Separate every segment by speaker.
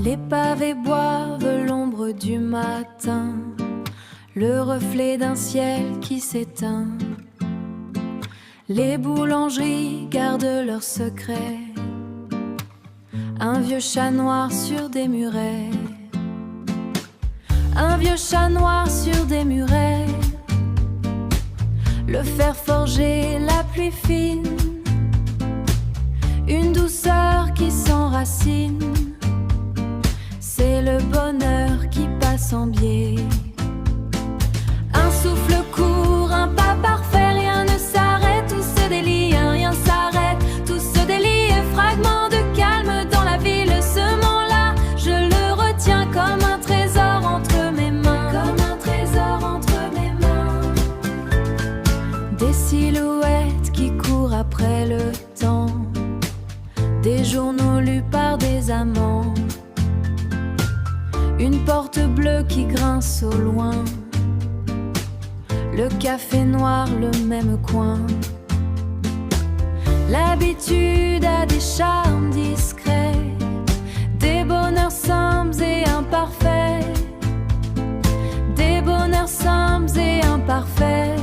Speaker 1: Les pavés boivent l'ombre du matin, le reflet d'un ciel qui s'éteint. Les boulangeries gardent leurs secrets, un vieux chat noir sur des murets. Un vieux chat noir sur des murets. Le fer forgé, la pluie fine, une douceur qui s'enracine. C'est le bonheur qui passe en biais. Un souffle court, un pas parfait, rien ne s'arrête, tout se délie, rien s'arrête, tout se délie, et fragment de calme dans la ville. Ce moment-là, je le retiens comme un trésor entre mes mains, comme un trésor entre mes mains. Des silhouettes qui courent après le temps, des journaux lus par des amants, une porte bleue qui grince au loin, le café noir, le même coin. L'habitude a des charmes discrets, des bonheurs simples et imparfaits, des bonheurs simples et imparfaits.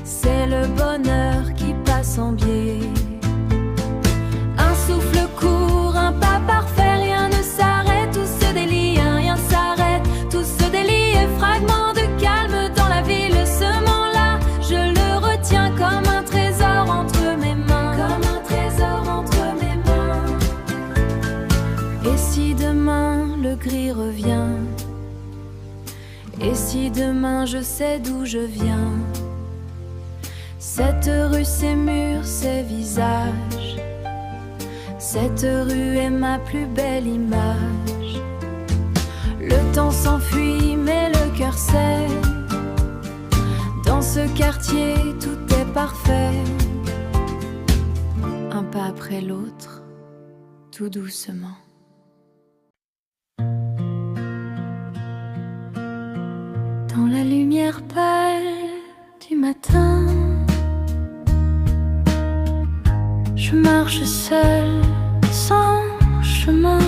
Speaker 1: C'est le bonheur qui passe en biais. Un souffle court, un pas parfait, rien ne s'arrête, tout se délie, rien s'arrête, tout se délie, et fragment de calme dans la ville. Ce moment-là, je le retiens comme un trésor entre mes mains, comme un trésor entre mes mains. Et si demain le gris revient, et si demain je sais d'où je viens, cette rue, ses murs, ses visages, cette rue est ma plus belle image. Le temps s'enfuit mais le cœur sait, dans ce quartier tout est parfait. Un pas après l'autre, tout doucement. Dans la lumière pâle du matin, je marche seule, sans chemin.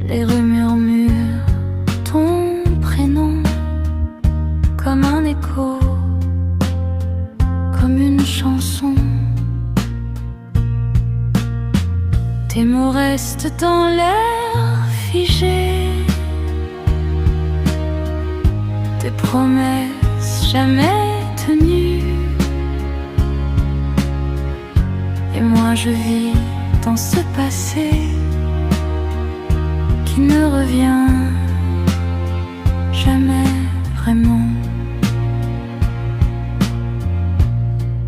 Speaker 1: Les rues murmurent ton prénom, comme un écho, comme une chanson. Tes mots restent dans l'air figé, tes promesses jamais tenues. Et moi je vis dans ce passé qui ne revient jamais vraiment.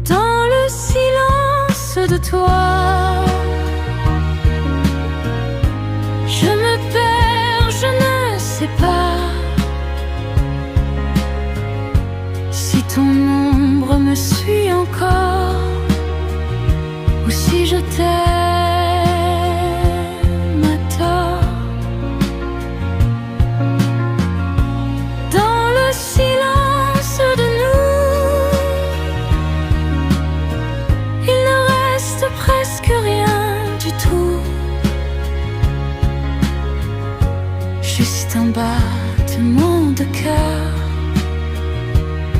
Speaker 1: Dans le silence de toi, je me perds, je ne sais pas si ton ombre me suit encore, ou si je t'aime à tort. Dans le silence de nous, il ne reste presque rien du tout, juste un battement de cœur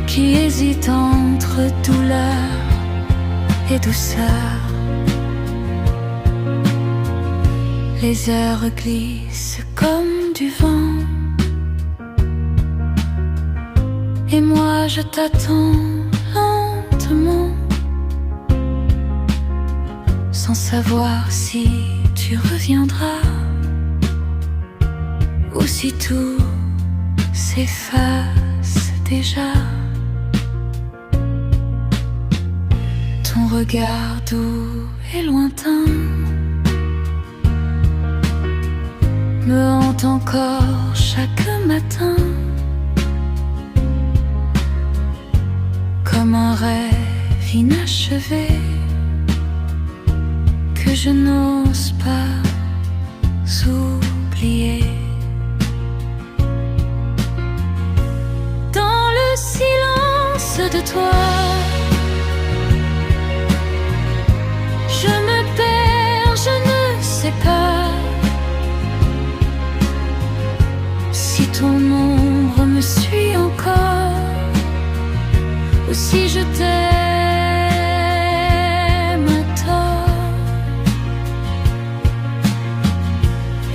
Speaker 1: qui hésite entre douleur et douceur. Les heures glissent comme du vent, et moi je t'attends lentement, sans savoir si tu reviendras, ou si tout s'efface déjà. Ton regard doux et lointain me hante encore chaque matin, comme un rêve inachevé que je n'ose pas oublier. Dans le silence de toi, je me perds, je ne sais ton ombre me suit encore, ou si je t'aime à tort.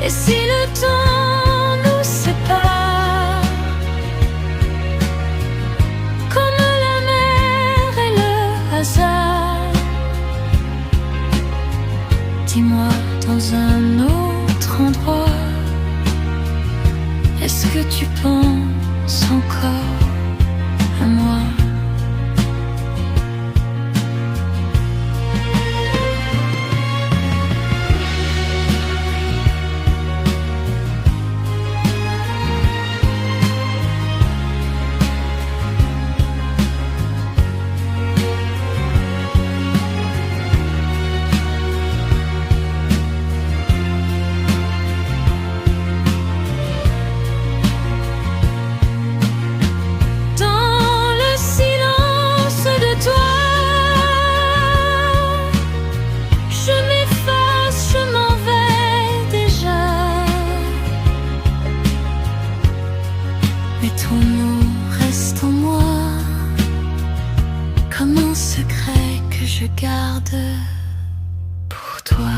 Speaker 1: Et si le temps nous sépare, comme la mer et le hasard, dis-moi dans un autre endroit, est-ce que tu penses encore à moi? Je garde pour toi.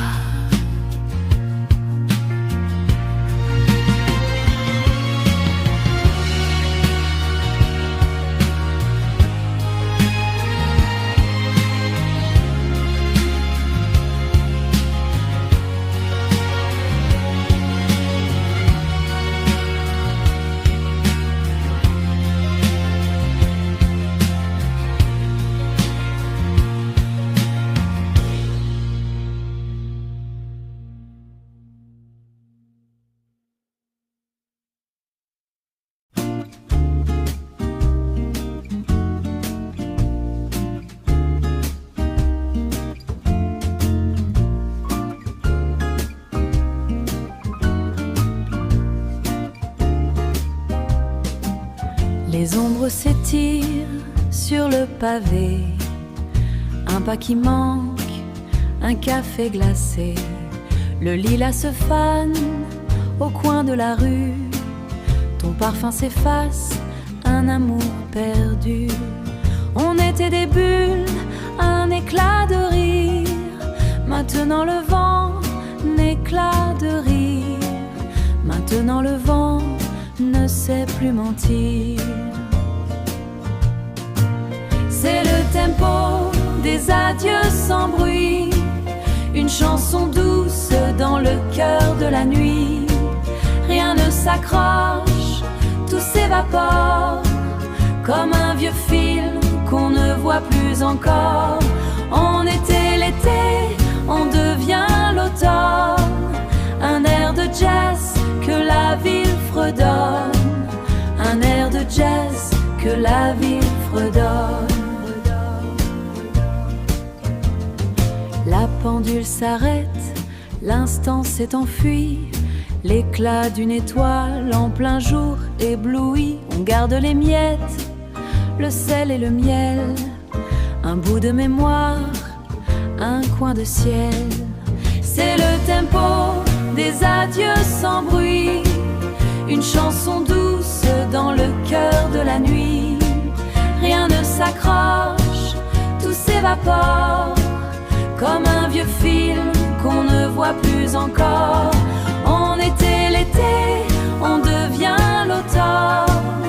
Speaker 1: Les ombres s'étirent sur le pavé, un pas qui manque, un café glacé. Le lilas se fane au coin de la rue, ton parfum s'efface, un amour perdu. On était des bulles, un éclat de rire, maintenant le vent n'éclat de rire, maintenant le vent ne sait plus mentir. C'est le tempo des adieux sans bruit, une chanson douce dans le cœur de la nuit. Rien ne s'accroche, tout s'évapore, comme un vieux film qu'on ne voit plus encore. On était l'été, on devient l'automne, un air de jazz que la ville fredonne, un air de jazz que la ville fredonne. La pendule s'arrête, l'instant s'est enfui, l'éclat d'une étoile en plein jour ébloui. On garde les miettes, le sel et le miel, un bout de mémoire, un coin de ciel. C'est le tempo des adieux sans bruit, une chanson douce dans le cœur de la nuit. Rien ne s'accroche, tout s'évapore, comme un vieux film qu'on ne voit plus encore. On était l'été, on devient l'automne,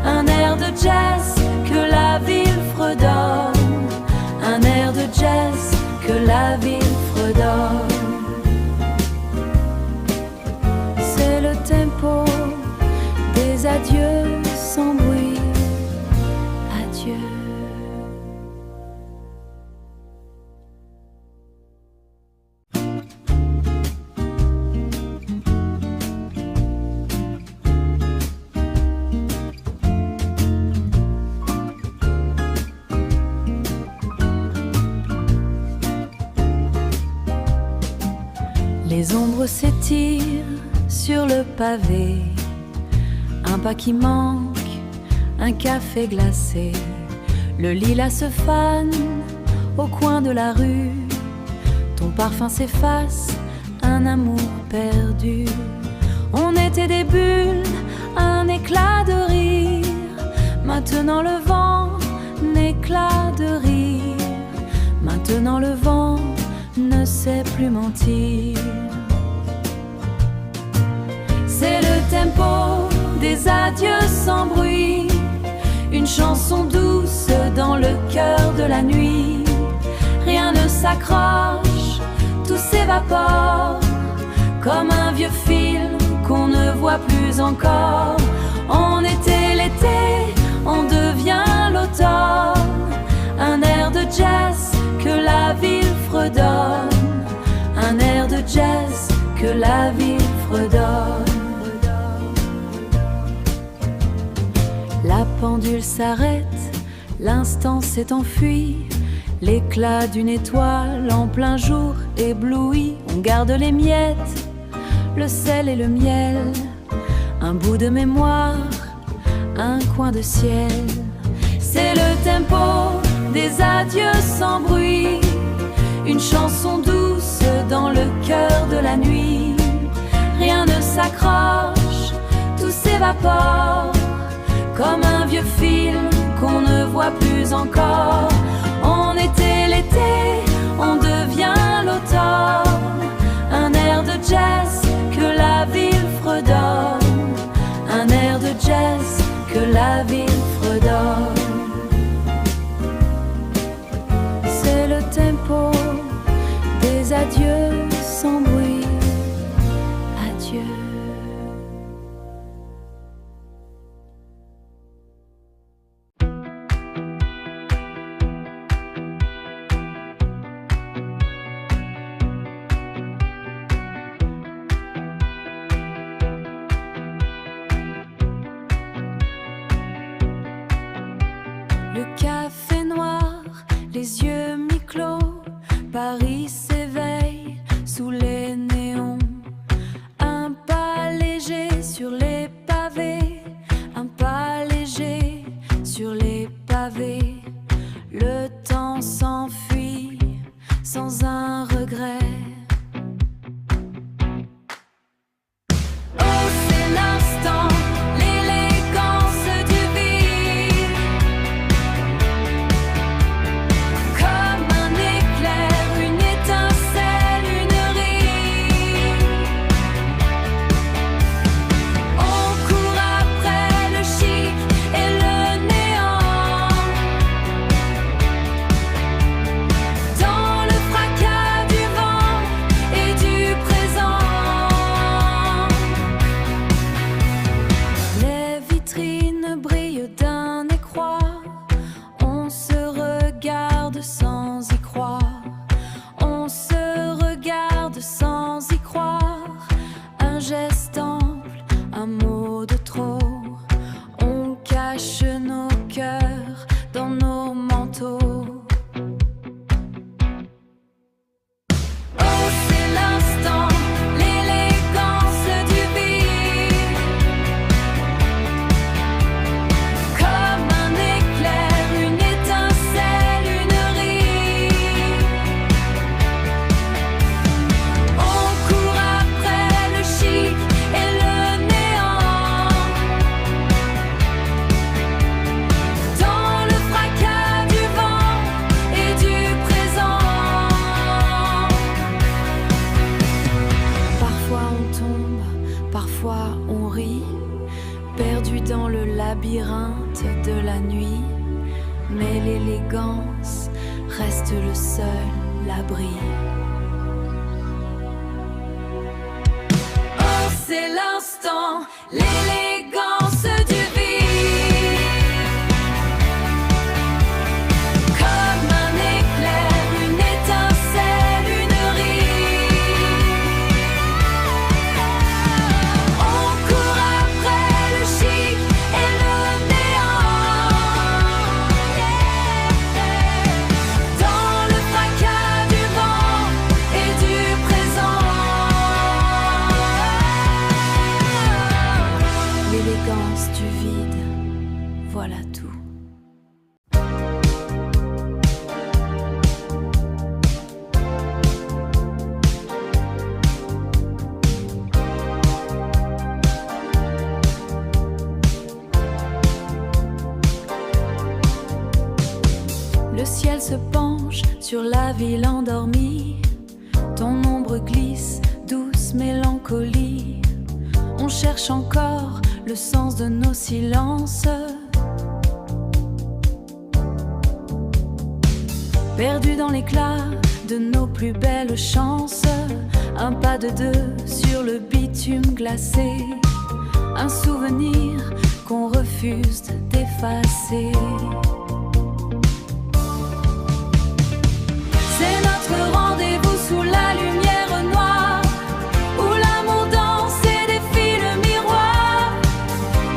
Speaker 1: un air de jazz que la ville fredonne, un air de jazz que la ville fredonne. C'est le tempo des adieux sans bruit. Adieu. Les ombres s'étirent sur le pavé, un pas qui manque, un café glacé. Le lilas se fane au coin de la rue, ton parfum s'efface, un amour perdu. On était des bulles, un éclat de rire. Maintenant le vent n'éclat de rire. Maintenant le vent ne sait plus mentir. C'est le tempo des adieux sans bruit, une chanson douce dans le cœur de la nuit. Rien ne s'accroche, tout s'évapore, comme un vieux film qu'on ne voit plus encore. On était l'été, on devient l'automne, un air de jazz que la ville fredonne, un air de jazz que la ville fredonne. La pendule s'arrête, l'instant s'est enfui, l'éclat d'une étoile en plein jour ébloui. On garde les miettes, le sel et le miel, un bout de mémoire, un coin de ciel. C'est le tempo des adieux sans bruit, une chanson douce dans le cœur de la nuit. Rien ne s'accroche, tout s'évapore, comme un vieux film qu'on ne voit plus encore. On était l'été, on devient l'automne, un air de jazz que la ville fredonne, un air de jazz que la ville fredonne. C'est le tempo des adieux sans bruit. Adieu. Le café noir, les yeux mi-clos, Paris s'éveille sous les néons. Un pas léger sur les pavés, un pas léger sur les pavés. Le temps s'enfuit sans un regret. Oh, c'est l'instant, l'élégance du vide, comme un éclair, une étincelle, une rire. On court après le chic et le néant, dans le fracas du vent et du présent. Les vitrines brillent d'un écroi, on se regarde sans y croire, on se regarde sans y croire. Un geste ample, un mot de trop, on cache nos cœurs dans nos manteaux. Oh, c'est l'instant, l'élégance du vide, comme un éclair, une étincelle, une rire. On court après le chic et le néant, dans le fracas du vent et du présent. Parfois on tombe, parfois on rit, perdu dans le labyrinthe de la nuit. Mais l'élégance reste le seul abri. Oh, c'est l'instant, l'élégance du vide, comme un éclair, une étincelle, une rire. On court après le chic et le néant, dans le fracas du vent et du présent. L'élégance du vide, voilà tout. Le ciel se penche sur la ville endormie. Ton ombre glisse, douce mélancolie. On cherche encore le sens de nos silences. Perdu dans l'éclat de nos plus belles chances. Un pas de deux sur le bitume glacé. Un souvenir qu'on refuse d'effacer. C'est notre rendez-vous sous la lumière noire, où l'amour danse et défie le miroir.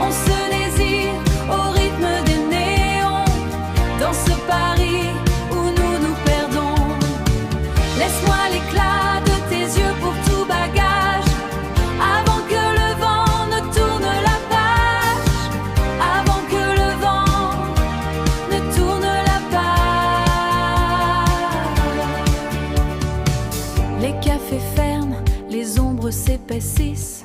Speaker 1: On se désire au rythme des néons, dans ce Paris où nous nous perdons. Laisse-moi l'éclat de tes yeux pour tout bagage, avant que le vent ne tourne la page, avant que le vent ne tourne la page. Les cafés ferment, les ombres s'épaississent,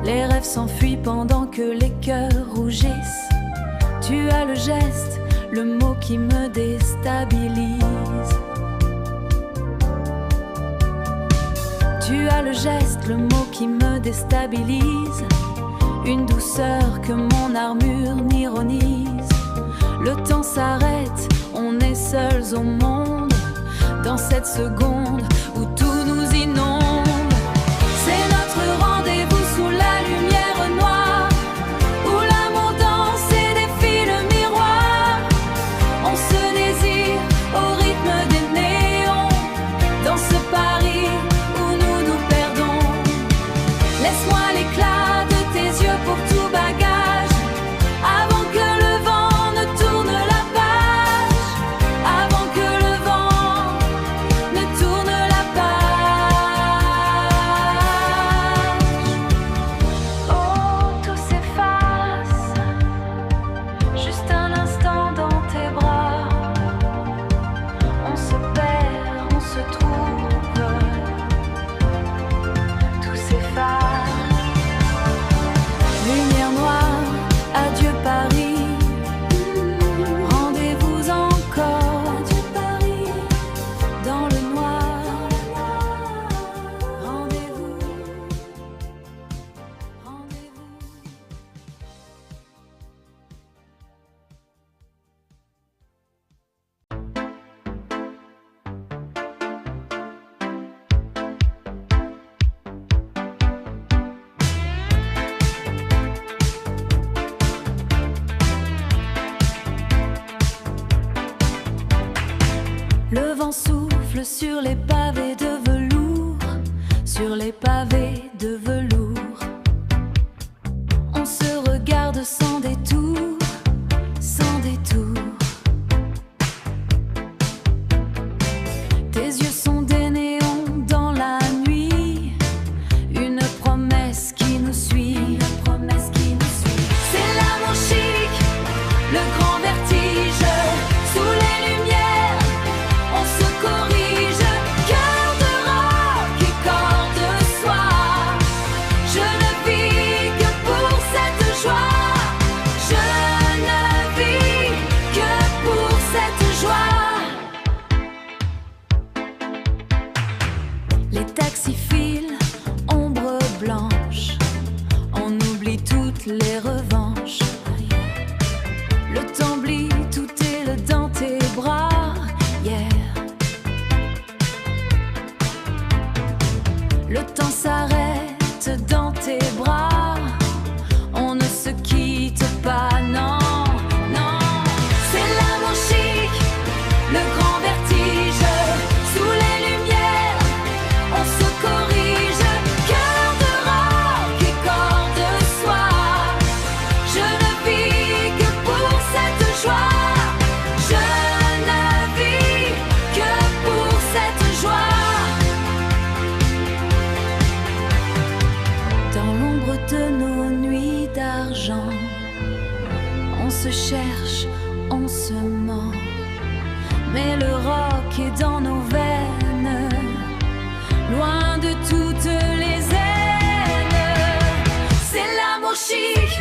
Speaker 1: les rêves s'enfuient pendant que les cœurs rougissent. Tu as le geste, le mot qui me déstabilise. Tu as le geste, le mot qui me déstabilise. Une douceur que mon armure n'ironise. Le temps s'arrête, on est seuls au monde. Dans cette seconde où tout nous inonde. C'est notre rendez-vous sous la lumière noire, où l'amour danse et défie le miroir. On se désire au rythme des néons, dans ce Paris où nous nous perdons. Laisse-moi l'éclat de tes yeux pour tout bagage, avant que le vent ne tourne la page, avant que le vent ne tourne la page. Oh, tout s'efface, juste un instant dans tes bras. On se perd, on se trouve, tout s'efface. Lumière noire, adieu Paris. Rendez-vous encore, adieu Paris. Dans le noir, rendez-vous, rendez-vous. Le vent souffle sur les pavés de velours, sur les pavés de velours. On se regarde sans détour, sans détour. Tes yeux sont des néons dans la nuit, une promesse qui nous suit, une promesse qui nous suit. C'est l'amour chic, le grand vertige, sous les lumières, on se corrige. Cœur de roc et corps de soie, je ne vis que pour cette joie. Je ne vis que pour cette joie. Les taxis filent, ombre blanche, on oublie toutes les revanches. Le temps oublie, tout est le dans tes bras, yeah. Le temps s'arrête dans tes bras, on ne se quitte pas, non, non. C'est l'amour chic, le grand vertige, sous les lumières, on se corrige. Cœur de roc et corps de soie, je ne vis que pour cette joie. Je ne vis que pour cette joie. Dans l'ombre de nos nuits d'argent, on se cherche, on se ment, mais le rock est dans nos veines, loin de toutes les haines. C'est l'amour chic,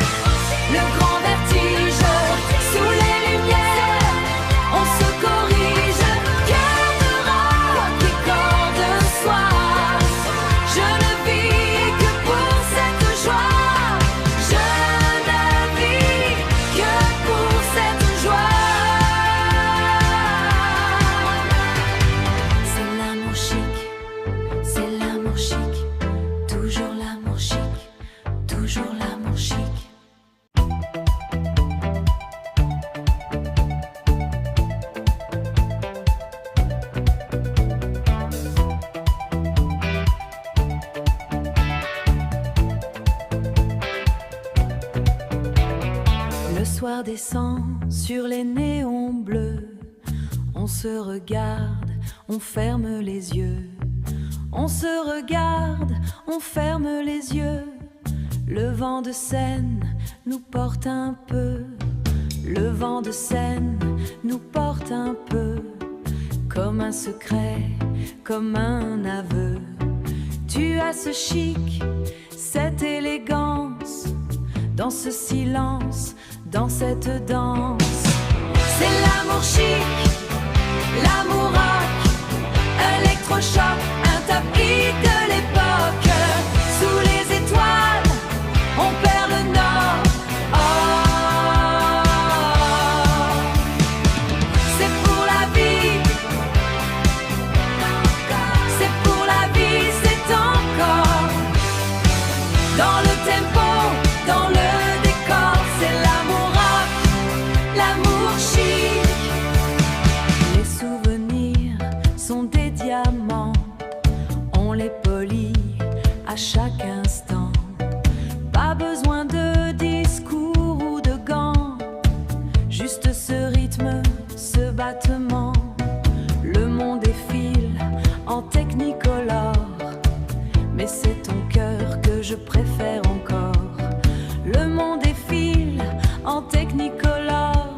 Speaker 1: le grand vertige, sous les lumières, on se corrige. lumière descend sur les néons bleus. On se regarde, on ferme les yeux. On se regarde, on ferme les yeux. Le vent de Seine nous porte un peu. Le vent de Seine nous porte un peu. Comme un secret, comme un aveu. Tu as ce chic, cette élégance, dans ce silence, dans cette danse. C'est l'amour chic, l'amour rock, électrochoc, un tapis de l'époque. Sous les étoiles, on perd le nord. Oh, c'est pour la vie, c'est pour la vie, c'est encore dans le tempo, dans le décor. C'est l'amour rock, l'amour chic. Les souvenirs sont des diamants, on les polit à chaque instant. Pas besoin de discours ou de gants, juste ce rythme, ce battement. Le monde défile en technicolor, mais c'est ton cœur que je préfère encore. Le monde défile en technicolor,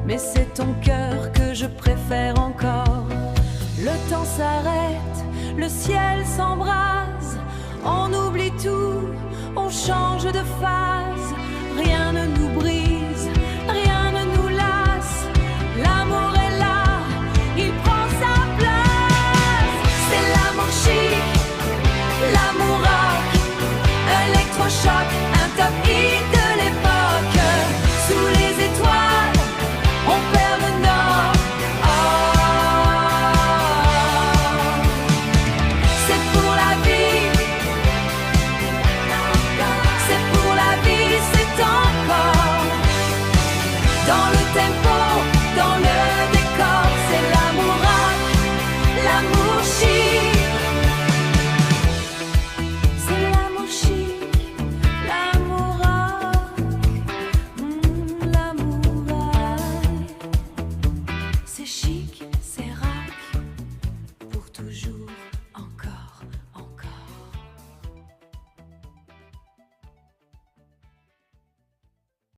Speaker 1: mais c'est ton cœur que je préfère encore. Le temps s'arrête, le ciel s'embrase, on oublie tout, on change de phase. Rien ne nous brise, rien ne nous lasse. L'amour est là, il prend sa place. C'est l'amour chic, l'amour rock, électrochoc, un tapis de l'époque. Sous les étoiles, on perd le nord. Oh, c'est pour la vie, c'est pour la vie, c'est encore dans le tempo, dans le décor. C'est l'amour rock, l'amour chic. C'est l'amour chic, l'amour rock, l'amour rock. C'est chic.